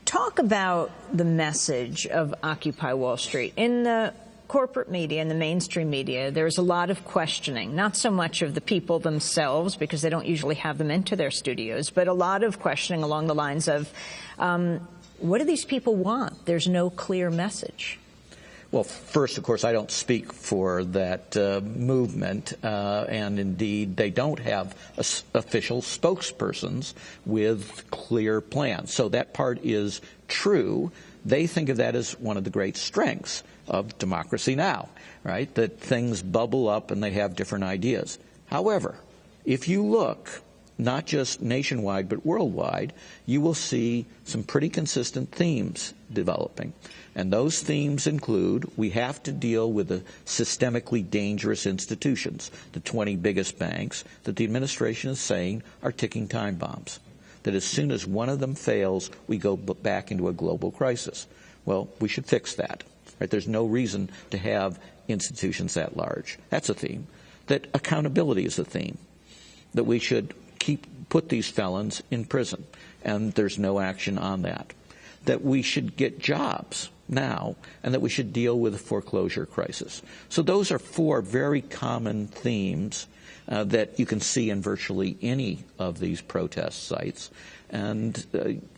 Talk about the message of Occupy Wall Street. In the corporate media and the mainstream media, there's a lot of questioning, not so much of the people themselves, because they don't usually have them into their studios, but a lot of questioning along the lines of, what do these people want? There's no clear message. Well, first, of course, I don't speak for that movement, and indeed, they don't have official spokespersons with clear plans. So that part is true. They think of that as one of the great strengths of Democracy Now, right? That things bubble up and they have different ideas. However, if you look not just nationwide but worldwide, you will see some pretty consistent themes developing. And those themes include, we have to deal with the systemically dangerous institutions, the 20 biggest banks that the administration is saying are ticking time bombs. That as soon as one of them fails, we go back into a global crisis. Well, we should fix that. Right? There's no reason to have institutions that large. That's a theme. That accountability is a theme. That we should put these felons in prison, and there's no action on that. That we should get jobs now, and that we should deal with the foreclosure crisis. So those are four very common themes that you can see in virtually any of these protest sites. And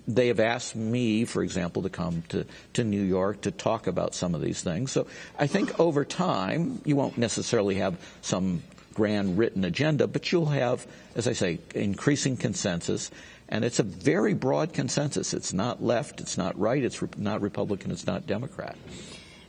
they have asked me, for example, to come to New York to talk about some of these things. So I think over time, you won't necessarily have some grand written agenda, but you'll have, as I say, increasing consensus. And it's a very broad consensus. It's not left, it's not right, it's not Republican, it's not Democrat.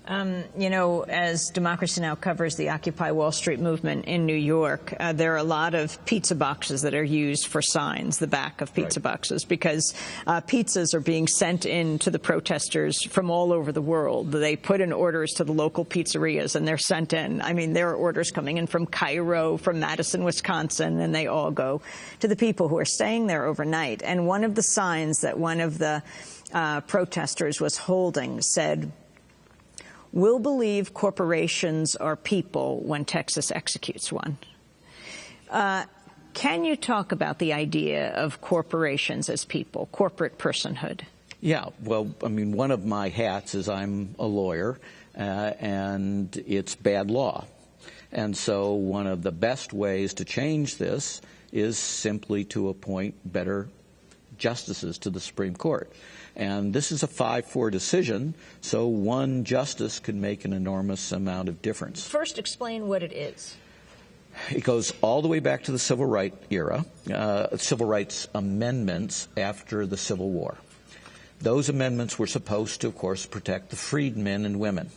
You know, as Democracy Now! Covers the Occupy Wall Street movement in New York, there are a lot of pizza boxes that are used for signs, the back of pizza boxes, because pizzas are being sent in to the protesters from all over the world. They put in orders to the local pizzerias, and they're sent in. I mean, there are orders coming in from Cairo, from Madison, Wisconsin, and they all go to the people who are staying there overnight. And one of the signs that one of the protesters was holding said, "We'll believe corporations are people when Texas executes one." Can you talk about the idea of corporations as people, corporate personhood? Yeah, well, I mean, one of my hats is I'm a lawyer, and it's bad law. And so one of the best ways to change this is simply to appoint better justices to the Supreme Court. And this is a 5-4 decision, so one justice could make an enormous amount of difference. First, explain what it is. It goes all the way back to the Civil Rights era, Civil Rights amendments after the Civil War. Those amendments were supposed to, of course, protect the freedmen and women.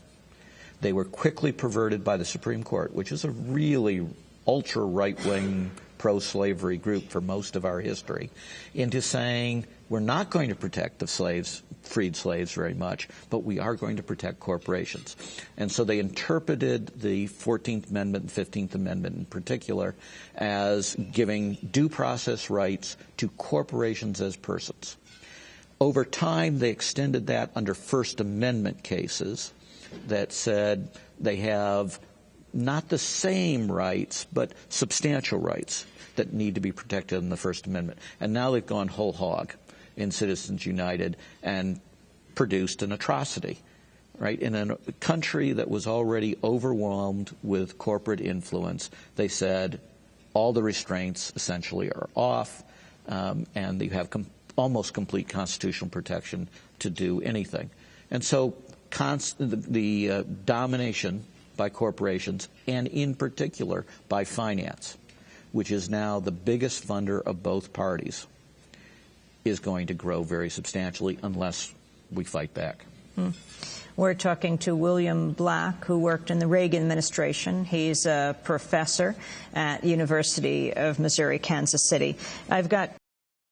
They were quickly perverted by the Supreme Court, which is a really ultra-right-wing pro-slavery group for most of our history, into saying we're not going to protect the freed slaves very much, but we are going to protect corporations. And so they interpreted the 14th Amendment and 15th Amendment in particular as giving due process rights to corporations as persons. Over time, they extended that under First Amendment cases that said they have not the same rights, but substantial rights that need to be protected in the First Amendment. And now they've gone whole hog in Citizens United and produced an atrocity, right? In a country that was already overwhelmed with corporate influence, they said all the restraints essentially are off, and you have almost complete constitutional protection to do anything. And so the domination by corporations, and in particular by finance, which is now the biggest funder of both parties, is going to grow very substantially unless we fight back. We're talking to William Black, who worked in the Reagan Administration. He's a professor at University of Missouri, Kansas City. I've got